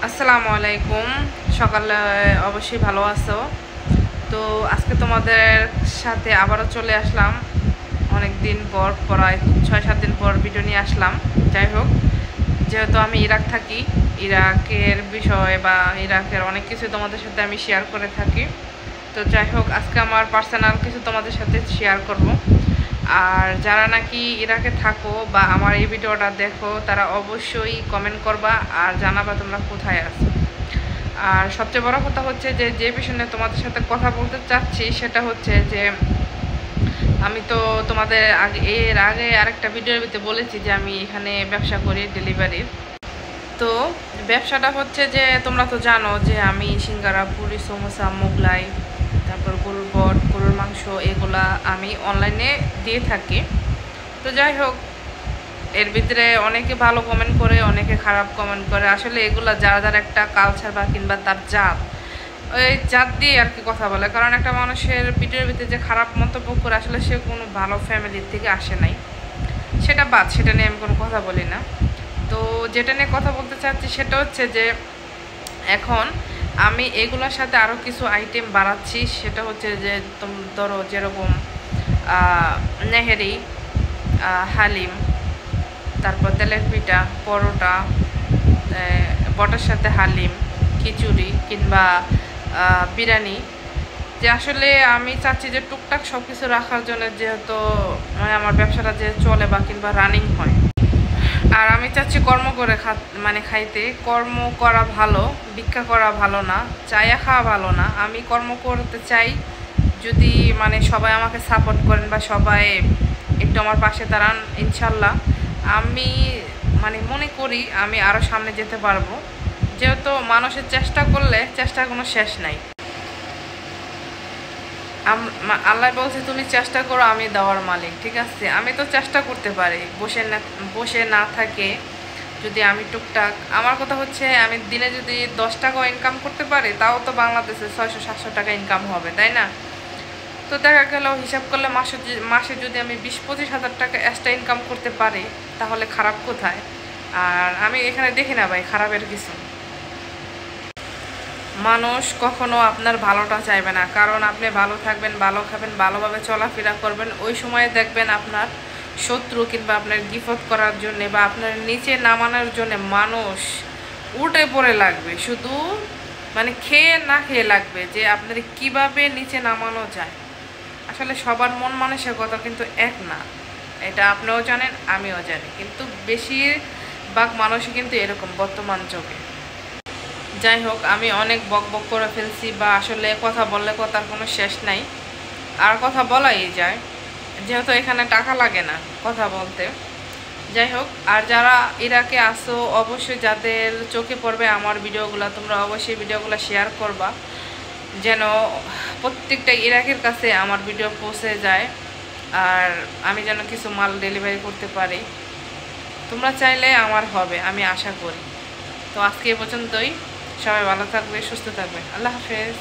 আসসালামু আলাইকুম। সকালে অবশ্যই ভালো আছো। তো আজকে তোমাদের সাথে আবারও চলে আসলাম অনেক দিন পর, প্রায় 6-7 দিন পর ভিডিও নিয়ে আসলাম। যাই হোক, যেহেতু আমি ইরাক থাকি, ইরাকের বিষয় বা ইরাকের অনেক কিছু তোমাদের সাথে আমি শেয়ার করে থাকি। তো যাই হোক, আজকে আমার পার্সোনাল কিছু তোমাদের সাথে শেয়ার করব। আর যারা নাকি ইরাকে থাকো বা আমার এই ভিডিওটা দেখো, তারা অবশ্যই কমেন্ট করবা আর জানাবা তোমরা কোথায় আছো। আর সবচেয়ে বড় কথা হচ্ছে যে বিষয়ে তোমাদের সাথে কথা বলতে চাচ্ছি সেটা হচ্ছে যে আমি তো তোমাদের এর আগে আরেকটা ভিডিওর ভিতরে বলেছি যে আমি এখানে ব্যবসা করি ডেলিভারির। তো ব্যবসাটা হচ্ছে যে তোমরা তো জানো যে আমি সিঙ্গারা, পুরি, সমোসা, মোগলাই, তারপর গরুর বট, গরুর মাংস, এগুলা আমি অনলাইনে দিয়ে থাকি। তো যাই হোক, এর ভিতরে অনেকে ভালো কমেন্ট করে, অনেকে খারাপ কমেন্ট করে। আসলে এগুলা যারা যারা একটা কালচার বা কিংবা তার জাত, ওই জাত দিয়ে আর কি কথা বলে। কারণ একটা মানুষের ভিডিওর ভিতরে যে খারাপ মন্তব্য করে, আসলে সে কোনো ভালো ফ্যামিলির থেকে আসে নাই, সেটা বাদ, সেটা নিয়ে আমি কোনো কথা বলি না। তো যেটা নিয়ে কথা বলতে চাচ্ছি সেটা হচ্ছে যে এখন আমি এগুলোর সাথে আরও কিছু আইটেম বাড়াচ্ছি। সেটা হচ্ছে যে ধরো যেরকম নেহেরি, হালিম, তারপর তেলের পিঠা, পরোটা, বটার সাথে হালিম, খিচুড়ি কিংবা বিরিয়ানি। যে আসলে আমি চাচ্ছি যে টুকটাক সব কিছু রাখার জন্য, যেহেতু মানে আমার ব্যবসাটা যে চলে বা কিংবা রানিং হয়। আর আমি চাচ্ছি কর্ম করে খাইতে। কর্ম করা ভালো, ভিক্ষা করা ভালো না, চাইয়া খাওয়া ভালো না। আমি কর্ম করতে চাই। যদি মানে সবাই আমাকে সাপোর্ট করেন বা সবাই একটু আমার পাশে দাঁড়ান, ইনশাল্লাহ আমি মানে মনে করি আমি আরও সামনে যেতে পারবো। যেহেতু মানুষের চেষ্টা করলে চেষ্টার কোনো শেষ নাই। আল্লাহ বলছে তুমি চেষ্টা করো, আমি দেওয়ার মালিক। ঠিক আছে, আমি তো চেষ্টা করতে পারি বসে না থাকে। যদি আমি টুকটাক, আমার কথা হচ্ছে আমি দিনে যদি 10 টাকাও ইনকাম করতে পারি, তাও তো বাংলাদেশে 600-700 টাকা ইনকাম হবে, তাই না? তো দেখা গেল হিসাব করলে মাসে যদি আমি 20-25 হাজার টাকা এক্সট্রা ইনকাম করতে পারি, তাহলে খারাপ কোথায়? আর আমি এখানে দেখি না ভাই খারাপের কিছু। মানুষ কখনো আপনার ভালোটা চাইবে না, কারণ আপনি ভালো থাকবেন, ভালো খাবেন, ভালোভাবে চলাফেরা করবেন, ওই সময় দেখবেন আপনার শত্রু কিংবা আপনার গিফট করার জন্য বা আপনার নিচে নামানোর জন্য মানুষ উল্টে পড়ে লাগবে। শুধু মানে খেয়ে না খেয়ে লাগবে যে আপনার কিভাবে নিচে নামানো যায়। আসলে সবার মন মানসিকতা কিন্তু এক না, এটা আপনিও জানেন, আমিও জানি, কিন্তু বেশিরভাগ মানুষই কিন্তু এরকম বর্তমান যুগে। যাই হোক, আমি অনেক বকবক করে ফেলছি, বা আসলে কথা বললে কথার কোনো শেষ নাই, আর কথা বলাই যায়, যেহেতু এখানে টাকা লাগে না কথা বলতে। যাই হোক, আর যারা ইরাকে আসো, অবশ্যই যাদের চোখে পড়বে আমার ভিডিওগুলো, তোমরা অবশ্যই ভিডিওগুলো শেয়ার করবা, যেন প্রত্যেকটা ইরাকের কাছে আমার ভিডিও পৌঁছে যায়, আর আমি যেন কিছু মাল ডেলিভারি করতে পারি। তোমরা চাইলে আমার হবে, আমি আশা করি। তো আজকে এ পর্যন্তই। সবাই ভালো থাকবে, সুস্থ থাকবে। আল্লাহ হাফেজ।